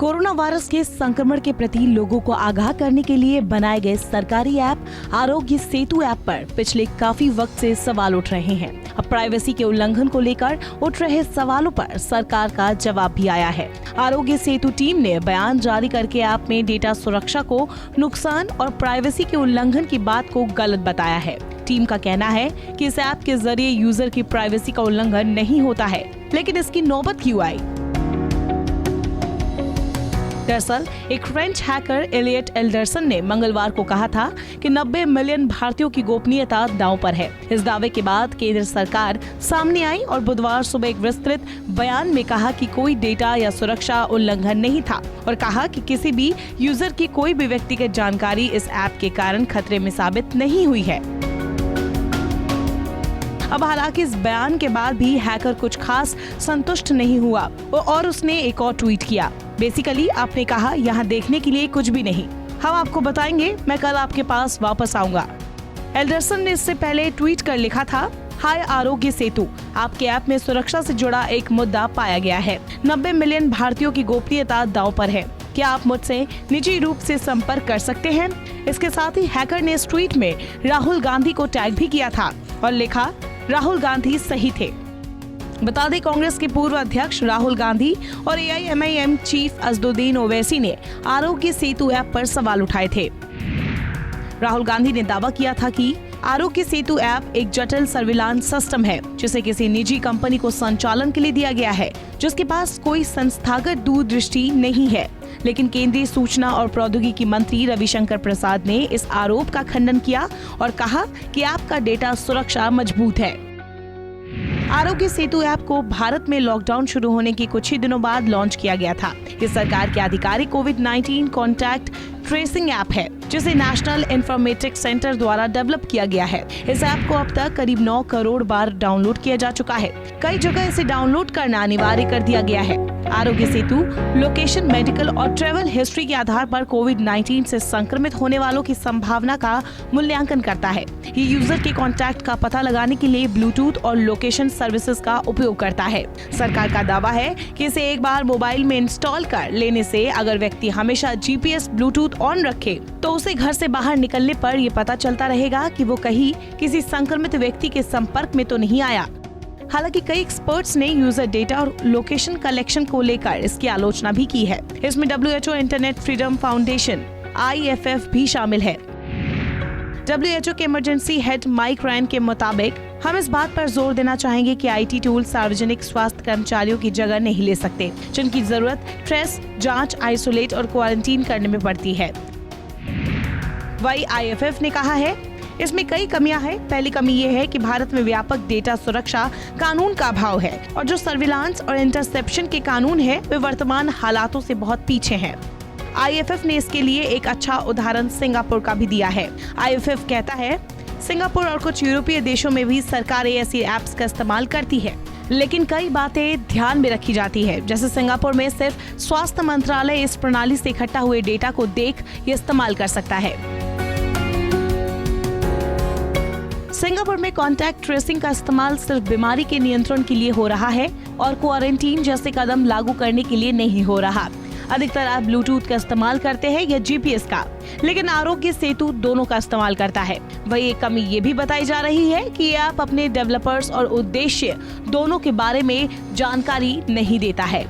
Corona virus के संक्रमण के प्रति लोगों को आगाह करने के लिए बनाए गए सरकारी ऐप आरोग्य सेतु ऐप पर पिछले काफी वक्त से सवाल उठ रहे हैं। अब प्राइवेसी के उल्लंघन को लेकर उठ रहे सवालों पर सरकार का जवाब भी आया है। आरोग्य सेतु टीम ने बयान जारी करके ऐप में डेटा सुरक्षा को नुकसान और प्राइवेसी के उल्लंघन की बात को गलत बताया है। टीम का कहना है कि इस ऐप के जरिए यूजर की प्राइवेसी का उल्लंघन नहीं होता है, लेकिन इसकी नौबत क्यों आई? दरअसल एक फ्रेंच हैकर एलियट एल्डरसन ने मंगलवार को कहा था कि 90 मिलियन भारतीयों की गोपनीयता दांव पर है। इस दावे के बाद केंद्र सरकार सामने आई और बुधवार सुबह एक विस्तृत बयान में कहा कि कोई डेटा या सुरक्षा उल्लंघन नहीं था और कहा कि किसी भी यूजर की कोई भी व्यक्तिगत जानकारी इस ऐप के कारण खतरे में साबित नहीं हुई है। अब हालांकि इस बयान के बाद भी हैकर कुछ खास संतुष्ट नहीं हुआ और उसने एक और ट्वीट किया। बेसिकली आपने कहा यहाँ देखने के लिए कुछ भी नहीं, हम आपको बताएंगे, मैं कल आपके पास वापस आऊंगा। एल्डरसन ने इससे पहले ट्वीट कर लिखा था, हाय आरोग्य सेतु, आपके ऐप में सुरक्षा से जुड़ा एक मुद्दा पाया गया है। 90 मिलियन भारतीयों की गोपनीयता दांव पर है। क्या आप मुझसे निजी रूप से संपर्क कर सकते हैं? इसके साथ ही हैकर ने इस ट्वीट में राहुल गांधी को टैग भी किया था और लिखा, राहुल गांधी सही थे। बता दें, कांग्रेस के पूर्व अध्यक्ष राहुल गांधी और AIMIM चीफ असदुद्दीन ओवैसी ने आरोग्य सेतु ऐप पर सवाल उठाए थे। राहुल गांधी ने दावा किया था कि आरोग्य सेतु ऐप एक जटिल सर्विलांस सिस्टम है जिसे किसी निजी कंपनी को संचालन के लिए दिया गया है, जिसके पास कोई संस्थागत दूरदृष्टि नहीं है। लेकिन केंद्रीय सूचना और प्रौद्योगिकी मंत्री रविशंकर प्रसाद ने इस आरोप का खंडन किया और कहा कि ऐप का डेटा सुरक्षा मजबूत है। आरोग्य सेतु ऐप को भारत में लॉकडाउन शुरू होने के कुछ ही दिनों बाद लॉन्च किया गया था। ये सरकार के आधिकारिक कोविड-19 कॉन्टैक्ट ट्रेसिंग ऐप है, जिसे नेशनल इंफॉर्मेटिक्स सेंटर द्वारा डेवलप किया गया है। इस ऐप को अब तक करीब 9 करोड़ बार डाउनलोड किया जा चुका है। कई जगह इसे डाउनलोड करना अनिवार्य कर दिया गया है। आरोग्य सेतु लोकेशन, मेडिकल और ट्रैवल हिस्ट्री के आधार पर कोविड-19 से संक्रमित होने वालों की संभावना का मूल्यांकन करता है। ये यूजर के कॉन्टैक्ट का पता लगाने के लिए ब्लूटूथ और लोकेशन सर्विसेज का उपयोग करता है। सरकार का दावा है कि इसे एक बार मोबाइल में इंस्टॉल कर लेने से अगर व्यक्ति हमेशा GPS ब्लूटूथ ऑन रखे तो उसे घर से बाहर निकलने पर ये पता चलता रहेगा कि वो कहीं किसी संक्रमित व्यक्ति के संपर्क में तो नहीं आया। हालांकि कई एक्सपर्ट्स ने यूजर डेटा और लोकेशन कलेक्शन को लेकर इसकी आलोचना भी की है। इसमें WHO, internet freedom foundation IFF भी शामिल है। WHO के इमरजेंसी हेड माइक रायन के मुताबिक, हम इस बात पर जोर देना चाहेंगे कि IT टूल सार्वजनिक स्वास्थ्य कर्मचारियों की जगह नहीं ले सकते, जिनकी जरूरत ट्रेस, जांच, आइसोलेट और क्वारंटीन करने में पड़ती है। वही IFF ने कहा है, इसमें कई कमियां हैं। पहली कमी ये है कि भारत में व्यापक डेटा सुरक्षा कानून का अभाव है और जो सर्विलांस और इंटरसेप्शन के कानून है वे वर्तमान हालातों से बहुत पीछे हैं। IFF ने इसके लिए एक अच्छा उदाहरण सिंगापुर का भी दिया है। IFF कहता है, सिंगापुर और कुछ यूरोपीय देशों में भी सरकारें ऐसी ऐप्स का इस्तेमाल करती है, लेकिन कई बातें ध्यान में रखी जाती है। जैसे सिंगापुर में सिर्फ स्वास्थ्य मंत्रालय इस प्रणाली से इकट्ठा हुए डेटा को देख ये इस्तेमाल कर सकता है। सिंगापुर में कॉन्टैक्ट ट्रेसिंग का इस्तेमाल सिर्फ बीमारी के नियंत्रण के लिए हो रहा है और क्वारंटीन जैसे कदम लागू करने के लिए नहीं हो रहा। अधिकतर ऐप ब्लूटूथ का इस्तेमाल करते हैं या GPS का, लेकिन आरोग्य सेतु दोनों का इस्तेमाल करता है। वही एक कमी ये भी बताई जा रही है कि ये ऐप अपने डेवलपर्स और उद्देश्य दोनों के बारे में जानकारी नहीं देता है।